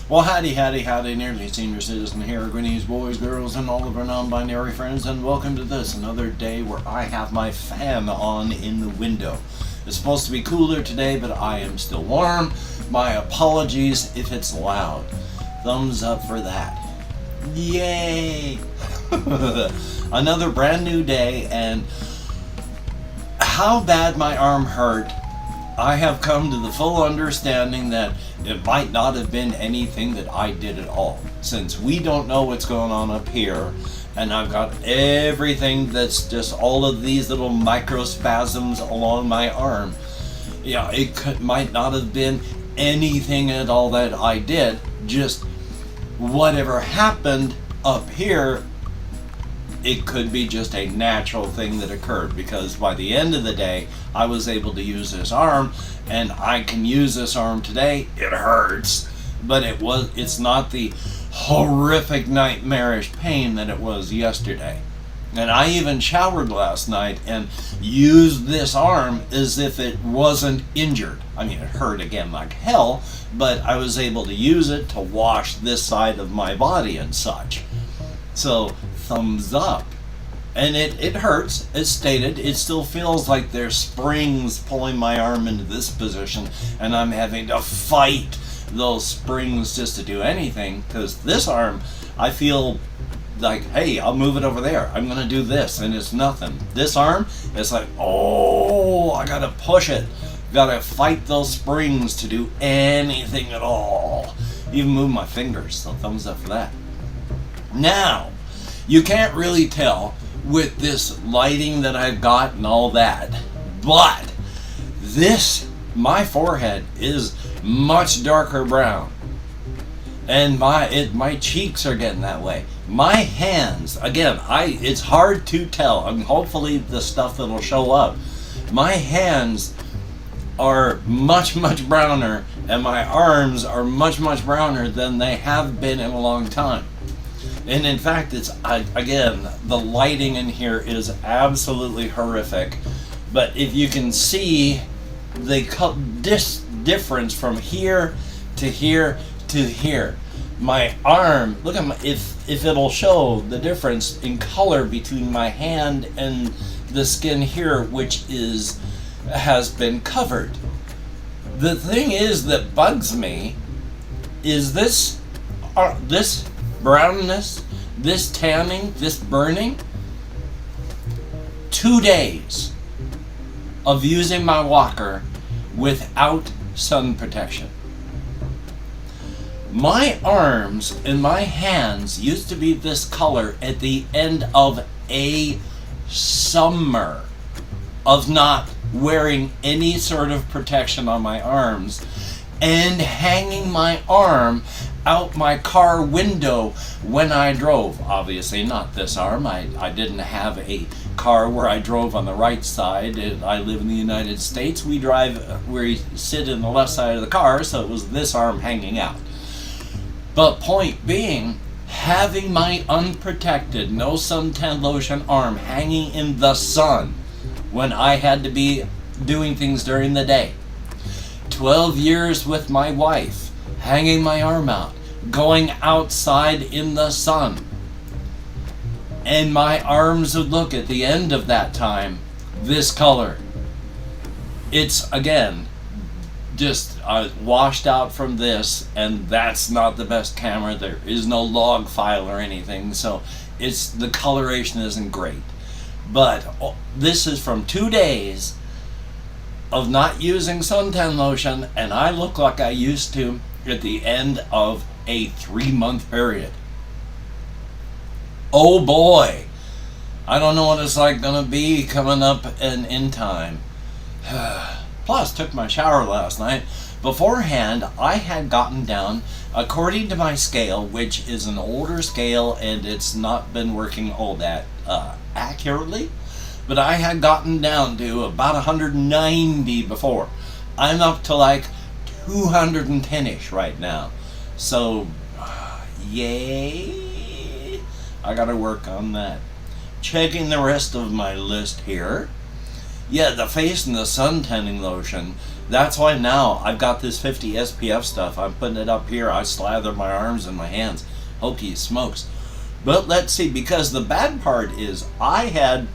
Well, howdy, nearly senior citizen here, Grinnies, boys, girls, and all of our non-binary friends, and welcome to this, another day where I have my fan on in the window. It's supposed to be cooler today, but I am still warm. My apologies if it's loud. Thumbs up for that. Yay! Another brand new day, and how bad my arm hurt, I have come to the full understanding that it might not have been anything that I did at all, since we don't know what's going on up here, and I've got everything that's just all of these little microspasms along my arm. Yeah, might not have been anything at all that I did, just whatever happened up here, it could be just a natural thing that occurred, because by the end of the day I was able to use this arm, and I can use this arm today. It hurts, but it's not the horrific nightmarish pain that it was yesterday. And I even showered last night and used this arm as if it wasn't injured. I mean, it hurt again like hell, but I was able to use it to wash this side of my body and such. So thumbs up. And it hurts, as stated. It still feels like there's springs pulling my arm into this position, and I'm having to fight those springs just to do anything, because this arm, I feel like, hey, I'll move it over there, I'm gonna do this, and it's nothing. This arm, it's like, oh, I gotta push it, gotta fight those springs to do anything at all, even move my fingers. So thumbs up for that. Now, you can't really tell with this lighting that I've got and all that, but my forehead is much darker brown, and my cheeks are getting that way. My hands, again, it's hard to tell. I mean, hopefully the stuff that'll show up. My hands are much browner, and my arms are much browner than they have been in a long time. And in fact, again, the lighting in here is absolutely horrific. But if you can see the difference from here to here to here, my arm, look at if it'll show the difference in color between my hand and the skin here, which has been covered. The thing is that bugs me is this brownness, this tanning, this burning. 2 days of using my walker without sun protection. My arms and my hands used to be this color at the end of a summer of not wearing any sort of protection on my arms and hanging my arm out my car window when I drove. Obviously not this arm. I didn't have a car where I drove on the right side. I live in the United States. We sit in the left side of the car, so it was this arm hanging out. But point being, having my unprotected, no suntan lotion arm hanging in the sun when I had to be doing things during the day. 12 years with my wife, hanging my arm out, going outside in the sun. And my arms would look at the end of that time this color. It's, again, just washed out from this, and that's not the best camera. There is no log file or anything, so the coloration isn't great. But this is from 2 days of not using suntan lotion, and I look like I used to at the end of a 3-month period. Oh boy, I don't know what it's like gonna be coming up and in time. Plus, took my shower last night. Beforehand, I had gotten down, according to my scale, which is an older scale and it's not been working all that accurately, but I had gotten down to about 190 before. I'm up to like 210-ish right now. So, yay! I gotta work on that. Checking the rest of my list here. Yeah, the face and the sun tanning lotion That's why now I've got this 50 SPF stuff. I'm putting it up here. I slather my arms and my hands. Hokey smokes. But let's see, because the bad part is I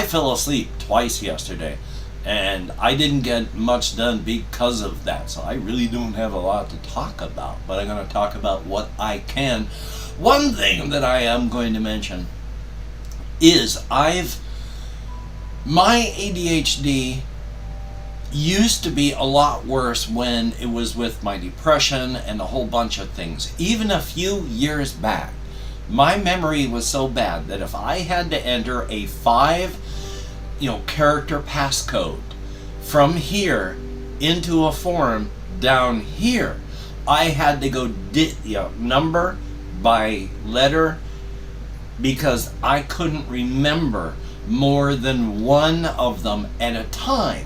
fell asleep twice yesterday, and I didn't get much done because of that. So I really don't have a lot to talk about, but I'm going to talk about what I can. One thing that I am going to mention is my ADHD used to be a lot worse when it was with my depression and a whole bunch of things. Even a few years back, my memory was so bad that if I had to enter a 5 character passcode from here into a form down here, I had to go number by letter, because I couldn't remember more than one of them at a time.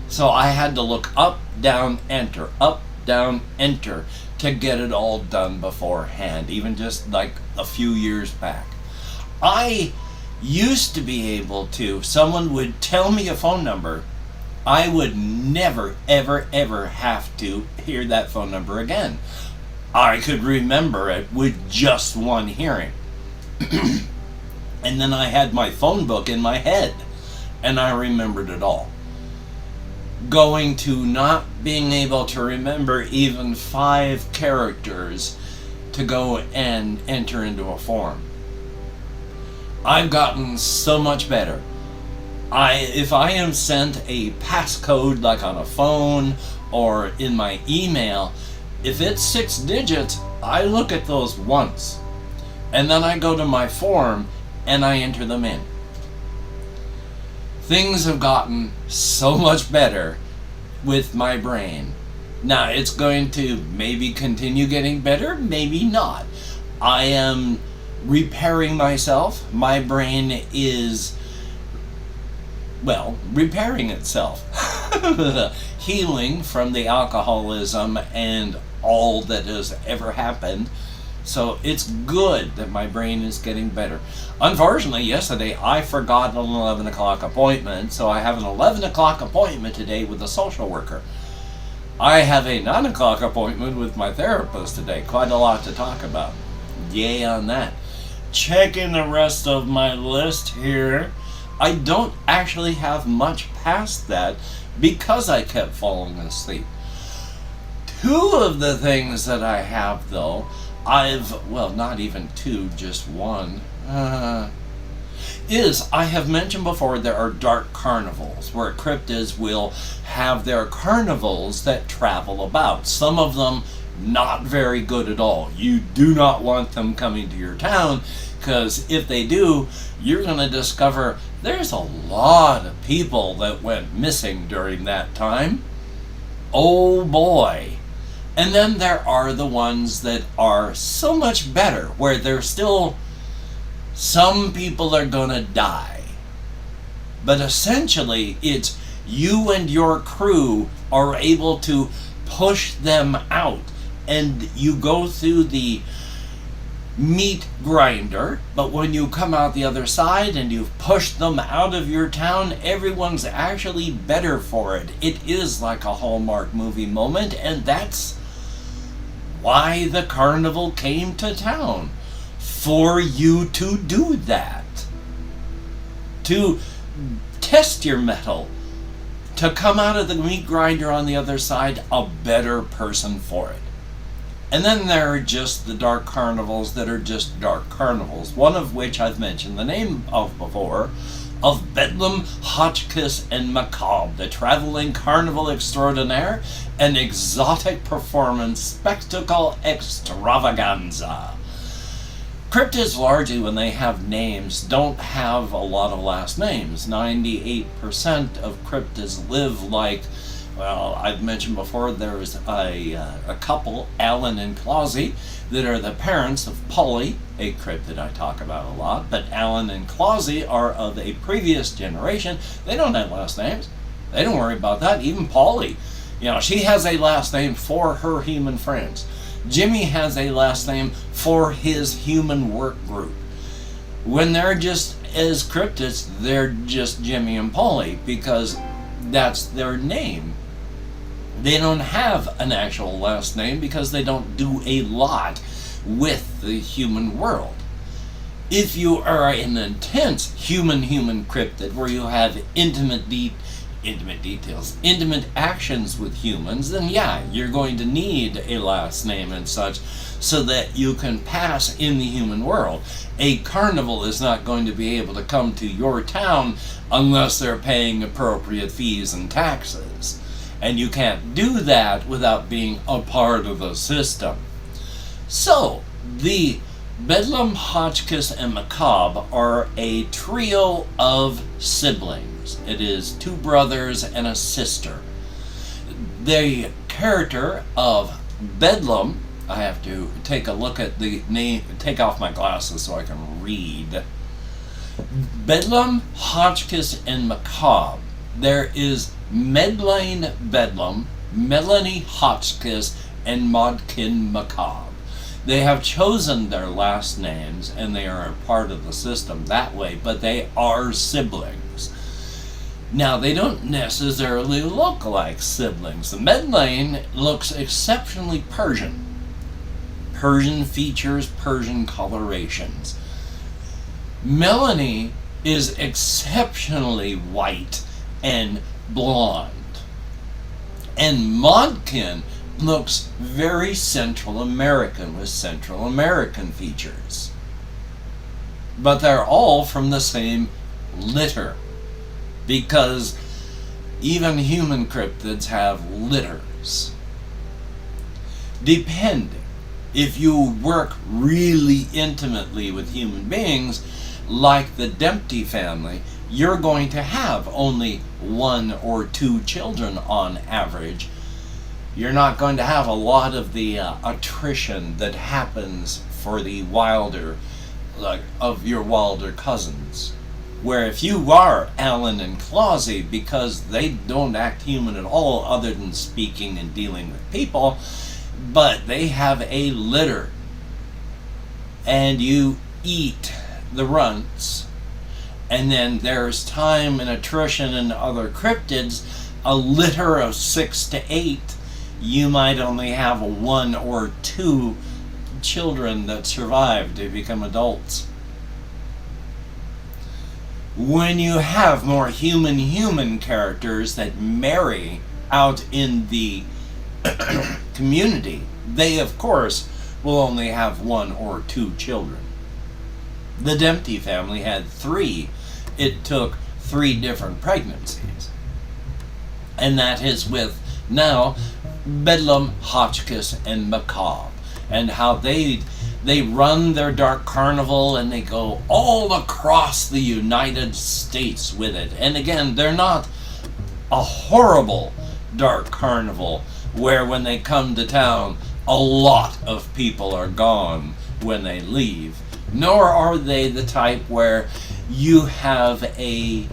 So I had to look up, down, enter, up, down, enter to get it all done beforehand, even just like a few years back. I used to be able to, someone would tell me a phone number, I would never, ever, ever have to hear that phone number again. I could remember it with just one hearing. And then I had my phone book in my head, and I remembered it all. Going to not being able to remember even 5 characters to go and enter into a form. I've gotten so much better. If I am sent a passcode like on a phone or in my email, if it's 6 digits, I look at those once. And then I go to my form and I enter them in. Things have gotten so much better with my brain. Now, it's going to maybe continue getting better, maybe not. I am repairing myself. My brain is, repairing itself. Healing from the alcoholism and all that has ever happened. So it's good that my brain is getting better. Unfortunately, yesterday I forgot an 11 o'clock appointment, so I have an 11 o'clock appointment today with a social worker. I have a 9 o'clock appointment with my therapist today. Quite a lot to talk about. Yay on that. Checking the rest of my list here. I don't actually have much past that because I kept falling asleep. 2 of the things that I have, though, not even 2, just 1, is I have mentioned before there are dark carnivals, where cryptids will have their carnivals that travel about. Some of them not very good at all. You do not want them coming to your town, because if they do, you're going to discover there's a lot of people that went missing during that time. Oh boy. And then there are the ones that are so much better, where there's still some people are gonna die. But essentially, it's you and your crew are able to push them out. And you go through the meat grinder, but when you come out the other side and you've pushed them out of your town, everyone's actually better for it. It is like a Hallmark movie moment, and that's why the carnival came to town. For you to do that. To test your mettle. To come out of the meat grinder on the other side a better person for it. And then there are just the dark carnivals that are just dark carnivals. One of which I've mentioned the name of before, of Bedlam, Hotchkiss, and Macabre, the traveling carnival extraordinaire, an exotic performance spectacle extravaganza. Cryptids largely, when they have names, don't have a lot of last names. 98% of cryptids live like, I've mentioned before, there's a couple, Alan and Clausy, that are the parents of Polly, a cryptid I talk about a lot, but Alan and Clausy are of a previous generation. They don't have last names. They don't worry about that. Even Polly, she has a last name for her human friends. Jimmy has a last name for his human work group. When they're just as cryptids, they're just Jimmy and Polly, because that's their name. They don't have an actual last name because they don't do a lot with the human world. If you are an intense human cryptid where you have intimate details, intimate actions with humans, then yeah, you're going to need a last name and such so that you can pass in the human world. A carnival is not going to be able to come to your town unless they're paying appropriate fees and taxes. And you can't do that without being a part of the system. So, the Bedlam, Hotchkiss, and Macabre are a trio of siblings. It is two brothers and a sister. The character of Bedlam, I have to take a look at the name, take off my glasses so I can read. Bedlam, Hotchkiss, and Macabre. There is Medlane Bedlam, Melanie Hotchkiss, and Modkin Macabre. They have chosen their last names and they are a part of the system that way, but they are siblings. Now, they don't necessarily look like siblings. The Medlane looks exceptionally Persian. Persian features, Persian colorations. Melanie is exceptionally white and blonde. And Modkin looks very Central American with Central American features. But they're all from the same litter, because even human cryptids have litters. Depending, if you work really intimately with human beings, like the Dempsey family, you're going to have only 1 or 2 children on average. You're not going to have a lot of the attrition that happens for the wilder, like of your wilder cousins. Where if you are Alan and Clausy, because they don't act human at all other than speaking and dealing with people, but they have a litter, and you eat the runts, and then there's time and attrition in other cryptids, a litter of 6 to 8, you might only have 1 or 2 children that survive to become adults. When you have more human characters that marry out in the community, they of course will only have 1 or 2 children. The Dempsey family had 3. It took 3 different pregnancies. And that is with now Bedlam, Hotchkiss, and Macabre, and how they run their dark carnival and they go all across the United States with it. And again, they're not a horrible dark carnival where when they come to town a lot of people are gone when they leave, nor are they the type where you have a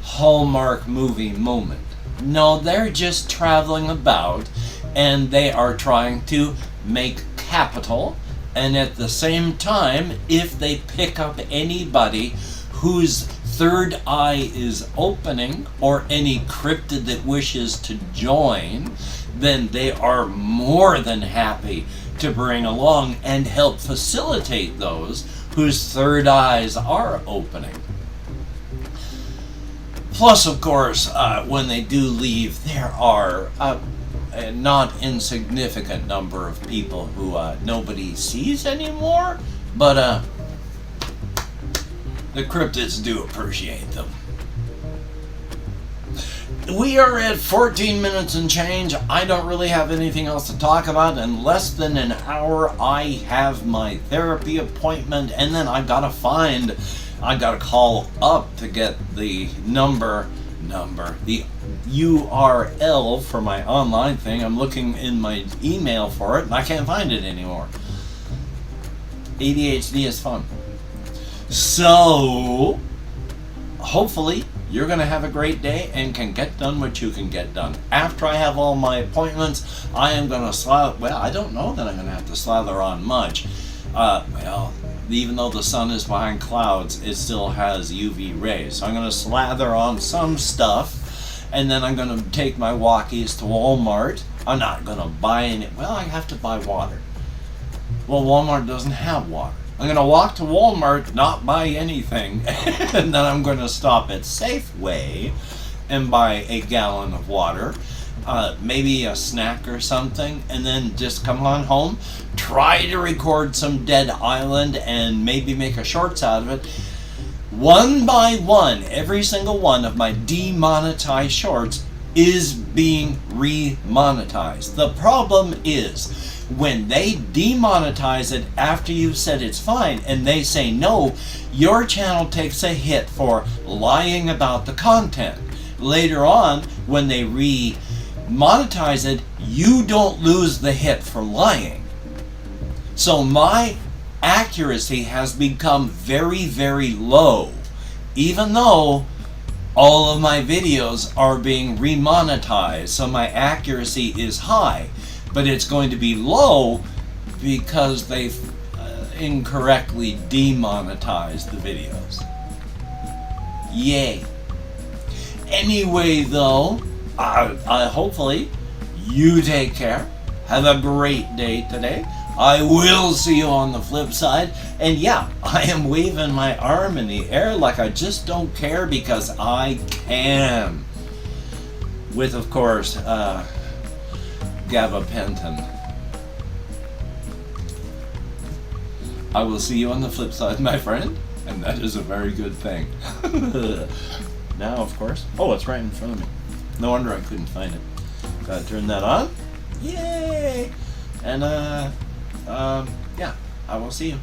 Hallmark movie moment. No, they're just traveling about and they are trying to make capital, and at the same time, if they pick up anybody whose third eye is opening or any cryptid that wishes to join, then they are more than happy to bring along and help facilitate those whose third eyes are opening. Plus, of course, when they do leave, there are a not insignificant number of people who nobody sees anymore, but the cryptids do appreciate them. We are at 14 minutes and change. I don't really have anything else to talk about. In less than an hour, I have my therapy appointment, and then I gotta call up to get the the URL for my online thing. I'm looking in my email for it, and I can't find it anymore. ADHD is fun. So, hopefully, you're going to have a great day and can get done what you can get done. After I have all my appointments, I am going to slather. Well, I don't know that I'm going to have to slather on much. Even though the sun is behind clouds, it still has UV rays. So I'm going to slather on some stuff. and then I'm going to take my walkies to Walmart. I'm not going to buy any. Well, I have to buy water. Well, Walmart doesn't have water. I'm going to walk to Walmart, not buy anything, and then I'm going to stop at Safeway and buy a gallon of water, maybe a snack or something, and then just come on home, try to record some Dead Island, and maybe make a shorts out of it. One by one, every single one of my demonetized shorts is being re-monetized. The problem is, when they demonetize it after you've said it's fine and they say no, your channel takes a hit for lying about the content. Later on, when they re-monetize it, you don't lose the hit for lying. So my accuracy has become very, very low, even though all of my videos are being remonetized, so my accuracy is high. But it's going to be low because they've incorrectly demonetized the videos. Yay. Anyway, though, hopefully you take care. Have a great day today. I will see you on the flip side. And yeah, I am waving my arm in the air like I just don't care because I can. With, of course, gabapentin. I will see you on the flip side, my friend, and that is a very good thing. Now, of course, oh, it's right in front of me. No wonder I couldn't find it. Gotta turn that on. Yay! And yeah, I will see you.